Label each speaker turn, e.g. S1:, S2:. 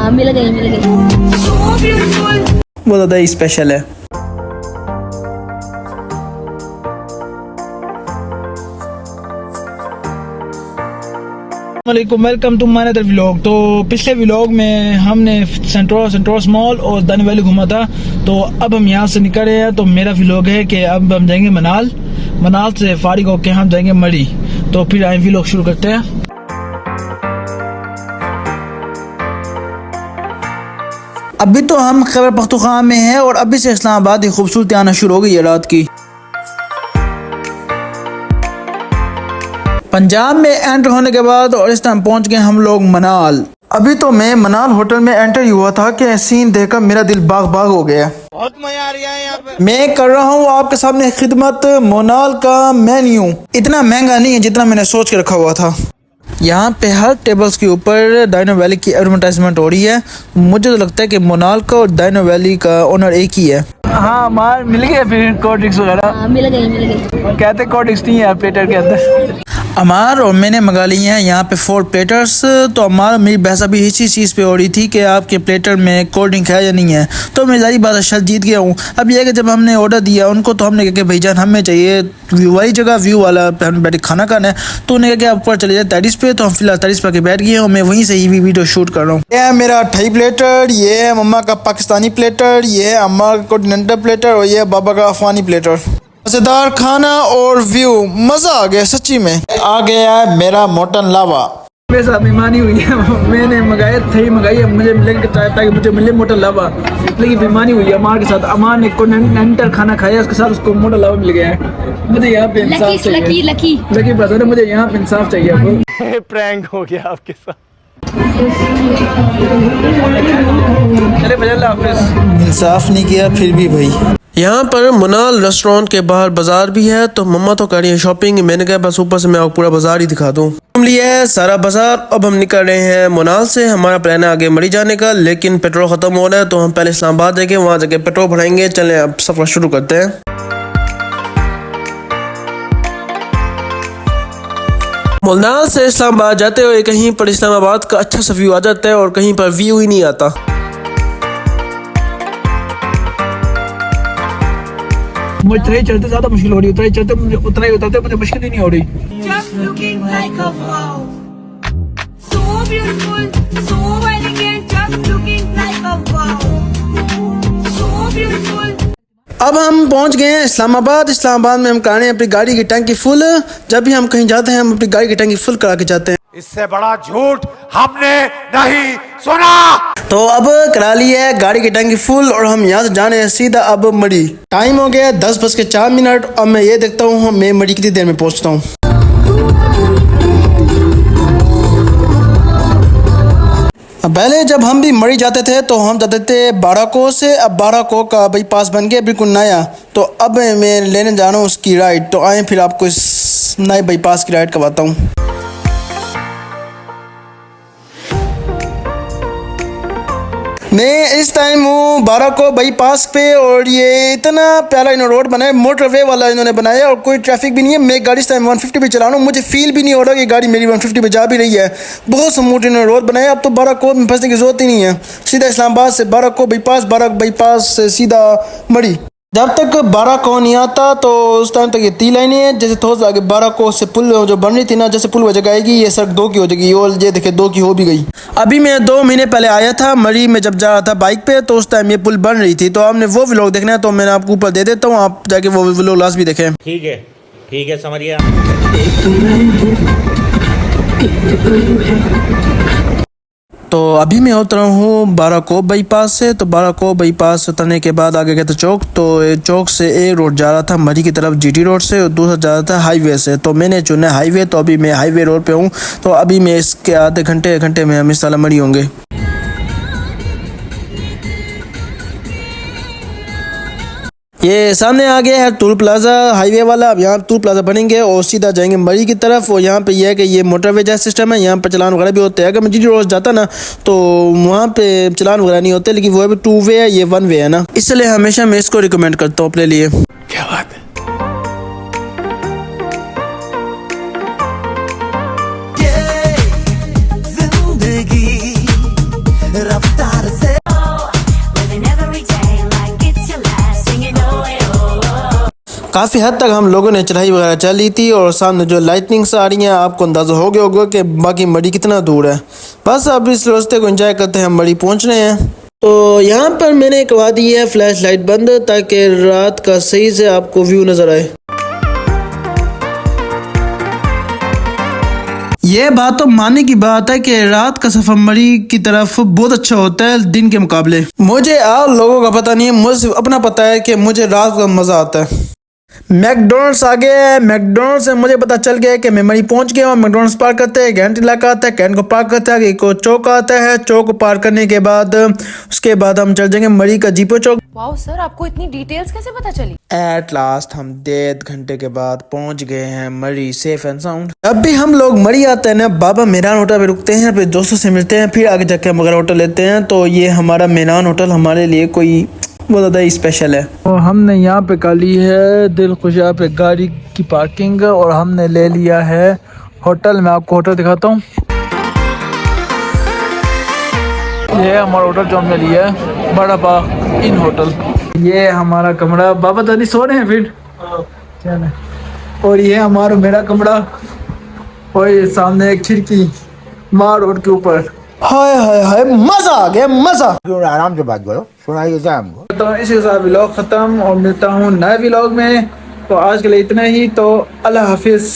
S1: हाँ मिल गई।
S2: वो ज़्यादा ही स्पेशल है। Welcome to my other vlog. तो पिछले व्लॉग में हमने सेंटोरस मॉल और दानी वैली घूमा था। तो अब हम यहाँ से निकल रहे हैं। तो मेरा व्लॉग है कि अब हम जाएंगे मनाल से फारिग होके हम जाएंगे मरी। तो फिर आए व्लॉग शुरू करते हैं। अभी तो हम खैबर पख्तूनख्वा में हैं और अभी से इस्लामाबाद की खूबसूरती आना शुरू हो गई है रात की। पंजाब में एंटर होने के बाद और इस टाइम पहुंच गए हम लोग मनाल। अभी तो मैं मनाल होटल में एंटर ही हुआ था कि सीन देखकर मेरा दिल बाग बाग हो गया। बहुत मजा आ रहा है यहाँ पे। मैं कर रहा हूँ आपके सामने खिदमत मनाल का मेन्यू। इतना महंगा नहीं है जितना मैंने सोच के रखा हुआ था। यहाँ पे हर टेबल्स के ऊपर डायनो वैली की एडवर्टाइजमेंट हो रही है। मुझे तो लगता है कि मोनाल का और डायनो वैली का ओनर एक ही है। हाँ मार मिल गया फिर कोल्ड ड्रिंक्स वगैरह।
S1: हाँ मिल गई।
S2: कहते कोल्ड ड्रिंक्स नहीं है प्लेटर के अंदर। अमार और मैंने मंगा ली हैं यहाँ पे 4 प्लेटर्स। तो अमार मेरी बहस अभी इसी चीज़ पे हो रही थी कि आपके प्लेटर में कोल्ड ड्रिंक है या नहीं है। तो मैं सारी बात शल जीत गया हूँ। अब यह है कि जब हमने ऑर्डर दिया उनको तो हमने कहा कि भाईजान हमें चाहिए व्यू वाली जगह, व्यू वाला पे हम बैठे खाना खाना है। तो उन्होंने कहा कि आप ऊपर चले जाए टेरिस पे। तो हम फिलहाल टेरिस पर बैठ गए और मैं वहीं से ही वीडियो शूट कर रहा हूँ। यह है मेरा 2 प्लेटर, ये है मम्मा का पाकिस्तानी प्लेटर, ये है अम्मा का कॉन्टिनेंटल प्लेटर और ये है बाबा का अफगानी प्लेटर। मज़ेदार खाना और व्यू, मज़ा आ गया सच्ची में। आ गया है मेरा मटन लावा। मेरे साथ बेईमानी हुई है। मैंने मंगाई है मुझे मिलेंगे ताकि मुझे मिले मटन लावा, लेकिन बेईमानी हुई है अमार के साथ। अमार ने कॉन्टिनेंटल खाना खाया, उसके साथ उसको मटन लावा मिल गया है। मुझे यहाँ पे इंसाफ चाहिए। लकी बस मुझे यहाँ पे इंसाफ चाहिए। प्रैंक हो गया आपके साथ। चले इंसाफ नहीं किया फिर भी भाई। यहाँ पर मनाल रेस्टोरेंट के बाहर बाजार भी है। तो मम्मा तो कर रही है शॉपिंग। मैंने कहा बस ऊपर से मैं आपको पूरा बाजार ही दिखा दूँ। हम लिए है सारा बाजार। अब हम निकल रहे हैं मनाल से। हमारा प्लान है आगे मरी जाने का, लेकिन पेट्रोल खत्म हो रहा है। तो हम पहले इस्लामाबाद जाएंगे, वहाँ जाके पेट्रोल भराएंगे। चलें अब सफर शुरू करते हैं। मनाल से इस्लामाबाद जाते हुए कहीं पर इस्लामाबाद का अच्छा सा व्यू आ जाता है और कहीं पर व्यू ही नहीं आता। मुझे उतराई चलते ज्यादा मुश्किल हो रही है। उतराई चलते मुझे उतराई उतरते मुझे मुश्किल ही नहीं हो रही। Just looking like a wow. So beautiful, so elegant, just looking like a wow. So beautiful. अब हम पहुंच गए हैं इस्लामाबाद। इस्लामाबाद में हम कराने हैं अपनी गाड़ी की टंकी फुल। जब भी हम कहीं जाते हैं हम अपनी गाड़ी की टंकी फुल करा के जाते हैं।
S3: इससे बड़ा झूठ हमने नहीं सुना।
S2: तो अब करा ली है गाड़ी की टंकी फुल और हम यहाँ से जाने हैं सीधा अब मरी। टाइम हो गया 10:04। अब मैं ये देखता हूँ मैं मरी कितनी देर में पहुँचता हूँ। पहले जब हम भी मरी जाते थे तो हम जाते थे बाराको से। अब बाराको का बाईपास बन गया बिल्कुल नया। तो अब मैं लेने जा रहा हूँ उसकी राइड। तो आए फिर आपको इस नए बाईपास की राइड करवाता हूँ। मैं इस टाइम हूँ बाराको बाईपास पे और ये इतना प्यारा इन्होंने रोड बनाया, मोटरवे वाला इन्होंने बनाया और कोई ट्रैफिक भी नहीं है। मैं गाड़ी इस टाइम 150 पे चला रहा हूँ। मुझे फील भी नहीं हो रहा कि गाड़ी मेरी 150 पे जा भी रही है। बहुत स्मूथ इन्होंने रोड बनाया। अब तो बाराको में फंसने की जरूरत ही नहीं है। सीधा इस्लामाबाद से बाराको बाईपास से सीधा मरी। जब तक बाराको नहीं आता तो उस टाइम तक ये 3 लाइनें हैं। जैसे थोड़ा सा आगे बाराको से पुल जो बन रही थी ना, जैसे पुल हो जाएगी ये सड़क 2 की हो जाएगी। और ये देखे 2 की हो भी गई। अभी मैं 2 महीने पहले आया था मरी में जब जा रहा था बाइक पे। तो उस टाइम ये पुल बन रही थी। तो आपने वो व्लॉग देखना है तो मैंने आपको ऊपर दे देता हूँ, आप जाके वो व्लॉग लास्ट भी देखें।
S3: ठीक है समझ गया।
S2: तो अभी मैं उतरा हूँ बाराको बाईपास से। तो बाराको बाईपास उतरने के बाद आगे गया था चौक। तो चौक से एक रोड जा रहा था मरी की तरफ GT रोड से और दूसरा जा रहा था हाईवे से। तो मैंने चुना हाईवे। तो अभी मैं हाईवे रोड पे हूँ। तो अभी मैं इसके आधे घंटे में हम इस साल मरी होंगे। ये सामने आ गया है टोल प्लाजा हाईवे वाला। अब यहाँ टोल प्लाजा बनेंगे और सीधा जाएंगे मरी की तरफ। और यहाँ पे ये है कि ये मोटरवे जैसा सिस्टम है। यहाँ पे चलान वगैरह भी होते हैं। अगर मैं GT रोड जाता ना तो वहाँ पे चलान वगैरह नहीं होते, लेकिन वो भी 2 वे है, ये 1 वे है ना। इसलिए हमेशा मैं इसको रिकमेंड करता हूँ अपने लिए।
S3: क्या बात है। जिंदगी
S1: Living every day like it's your last, singing oh oh.
S4: काफ़ी हद तक हम लोगों ने चढ़ाई वगैरह चली थी और सामने जो लाइटनिंग्स आ रही हैं आपको अंदाज़ा हो गया होगा कि बाकी मड़ी कितना दूर है। बस अब इस रास्ते को एंजॉय करते हैं, हम मड़ी पहुंच रहे हैं। तो यहाँ पर मैंने करवा दी है फ्लैश लाइट बंद ताकि रात का सही से आपको व्यू नज़र आए।
S2: ये बात तो मानने की बात है कि रात का सफर मरी की तरफ बहुत अच्छा होता है दिन के मुकाबले।
S4: मुझे और लोगों का पता नहीं है, मुझे सिर्फ अपना पता है कि मुझे रात का मज़ा आता है। मैकडोनल्ड्स आ गया है। मैकडोनल्ड्स से मुझे पता चल गया है कि मैं मरी पहुंच गया हूँ। मैकडोनल्ड्स पार करते हैं, कैंट इलाका आता है, कैंट को पार करता है, एक चौक आता है, चौक को पार करने के बाद उसके बाद हम चल जाएंगे मरी का जीपो चौक।
S5: वाओ सर, आपको इतनी डिटेल्स कैसे पता चली?
S4: एट लास्ट हम 1.5 घंटे के बाद पहुंच गए हैं मरी सेफ एंड साउंड। जब भी हम लोग मरी आते हैं ना, बाबा मेहरान होटल पे रुकते हैं, फिर दोस्तों से मिलते हैं, फिर आगे जाके हम अगर होटल लेते हैं। तो ये हमारा मेहरान होटल हमारे लिए कोई बहुत ज़्यादा ही स्पेशल है।
S2: और हमने यहाँ पे कर ली है दिल खुशिया पे गाड़ी की पार्किंग और हमने ले लिया है होटल। मैं आपको होटल दिखाता हूँ। ये है हमारा होटल जो हमने लिया है, बड़ा बाग इन होटल। ये है हमारा कमरा। बाबा दादी सो रहे हैं फिर चले। और ये हमारा मेरा कमरा और ये सामने एक खिड़की मार रोड के ऊपर।
S4: हाय हाय हाय, मजा आ गया, मजा।
S6: आराम से बात करो, सुनाइए क्या हमको।
S2: तो इसी के साथ व्लॉग खत्म और मिलता हूँ नए व्लॉग में। तो आज के लिए इतना ही। तो अल्लाह हाफिज।